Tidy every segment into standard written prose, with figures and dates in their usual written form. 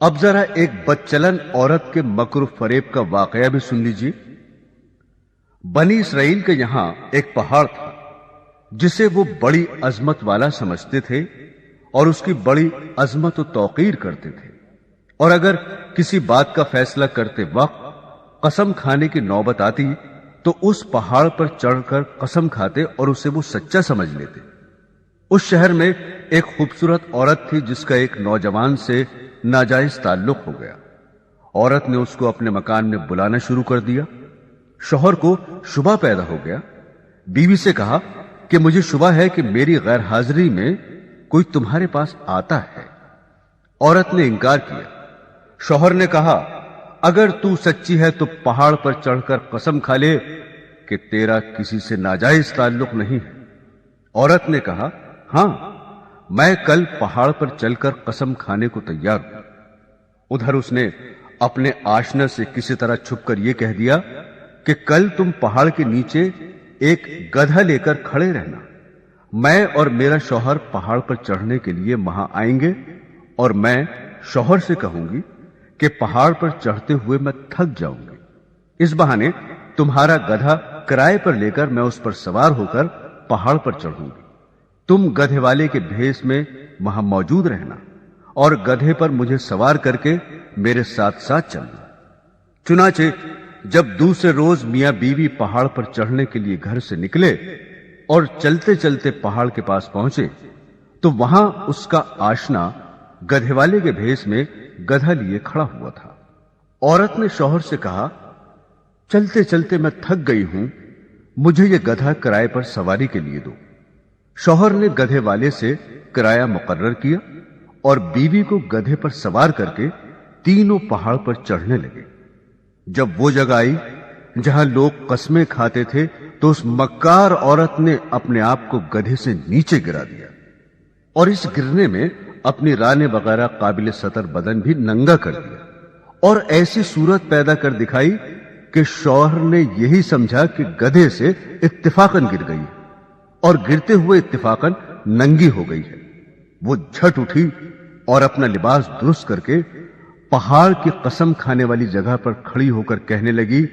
اب ذرا ایک بدچلن عورت کے مکر و فریب کا واقعہ بھی سن لیجیے۔ بنی اسرائیل کے یہاں ایک پہاڑ تھا جسے وہ بڑی عظمت والا سمجھتے تھے اور اس کی بڑی عظمت و توقیر کرتے تھے، اور اگر کسی بات کا فیصلہ کرتے وقت قسم کھانے کی نوبت آتی تو اس پہاڑ پر چڑھ کر قسم کھاتے اور اسے وہ سچا سمجھ لیتے۔ اس شہر میں ایک خوبصورت عورت تھی جس کا ایک نوجوان سے ناجائز تعلق ہو گیا۔ عورت نے اس کو اپنے مکان میں بلانا شروع کر دیا۔ شوہر کو شبہ پیدا ہو گیا۔ بیوی سے کہا کہ مجھے شبہ ہے کہ میری غیر حاضری میں کوئی تمہارے پاس آتا ہے۔ عورت نے انکار کیا۔ شوہر نے کہا اگر تو سچی ہے تو پہاڑ پر چڑھ کر قسم کھا لے کہ تیرا کسی سے ناجائز تعلق نہیں ہے۔ عورت نے کہا ہاں، میں کل پہاڑ پر چل کر قسم کھانے کو تیار ہوں۔ ادھر اس نے اپنے آشنا سے کسی طرح چھپ کر یہ کہہ دیا کہ کل تم پہاڑ کے نیچے ایک گدھا لے کر کھڑے رہنا، میں اور میرا شوہر پہاڑ پر چڑھنے کے لیے وہاں آئیں گے اور میں شوہر سے کہوں گی کہ پہاڑ پر چڑھتے ہوئے میں تھک جاؤں گی، اس بہانے تمہارا گدھا کرائے پر لے کر میں اس پر سوار ہو کر پہاڑ پر چڑھوں گی۔ تم گدھے والے کے بھیس میں وہاں موجود رہنا اور گدھے پر مجھے سوار کر کے میرے ساتھ ساتھ چلنا۔ چنانچہ جب دوسرے روز میاں بیوی پہاڑ پر چڑھنے کے لیے گھر سے نکلے اور چلتے چلتے پہاڑ کے پاس پہنچے تو وہاں اس کا آشنا گدھے والے کے بھیس میں گدھا لیے کھڑا ہوا تھا۔ عورت نے شوہر سے کہا چلتے چلتے میں تھک گئی ہوں، مجھے یہ گدھا کرائے پر سواری کے لیے دو۔ شوہر نے گدھے والے سے کرایہ مقرر کیا اور بیوی کو گدھے پر سوار کر کے تینوں پہاڑ پر چڑھنے لگے۔ جب وہ جگہ آئی جہاں لوگ قسمیں کھاتے تھے تو اس مکار عورت نے اپنے آپ کو گدھے سے نیچے گرا دیا اور اس گرنے میں اپنی رانے وغیرہ قابل سطر بدن بھی ننگا کر دیا، اور ایسی صورت پیدا کر دکھائی کہ شوہر نے یہی سمجھا کہ گدھے سے اتفاقاً گر گئی اور گرتے ہوئے اتفاقاً ننگی ہو گئی ہے۔ وہ جھٹ اٹھی اور اپنا لباس درست کر کے پہاڑ کی قسم کھانے والی جگہ پر کھڑی ہو کر کہنے لگی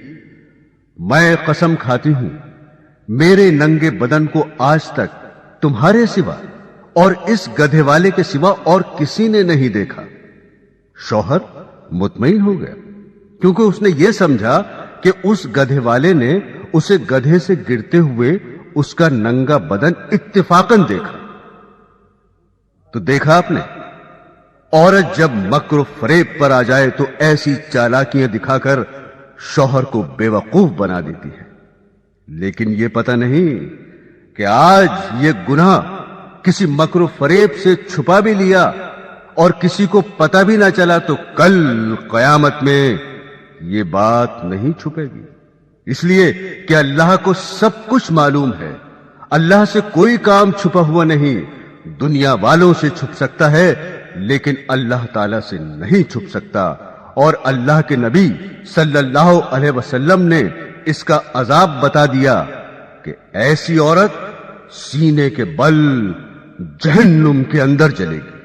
میں قسم کھاتی ہوں میرے ننگے بدن کو آج تک تمہارے سوا اور اس گدھے والے کے سوا اور کسی نے نہیں دیکھا۔ شوہر مطمئن ہو گیا کیونکہ اس نے یہ سمجھا کہ اس گدھے والے نے اسے گدھے سے گرتے ہوئے اس کا ننگا بدن اتفاقاً دیکھا۔ تو دیکھا آپ نے، عورت جب مکر و فریب پر آ جائے تو ایسی چالاکیاں دکھا کر شوہر کو بے وقوف بنا دیتی ہے، لیکن یہ پتہ نہیں کہ آج یہ گناہ کسی مکر و فریب سے چھپا بھی لیا اور کسی کو پتہ بھی نہ چلا تو کل قیامت میں یہ بات نہیں چھپے گی، اس لیے کہ اللہ کو سب کچھ معلوم ہے۔ اللہ سے کوئی کام چھپا ہوا نہیں، دنیا والوں سے چھپ سکتا ہے لیکن اللہ تعالی سے نہیں چھپ سکتا، اور اللہ کے نبی صلی اللہ علیہ وسلم نے اس کا عذاب بتا دیا کہ ایسی عورت سینے کے بل جہنم کے اندر جلے گی۔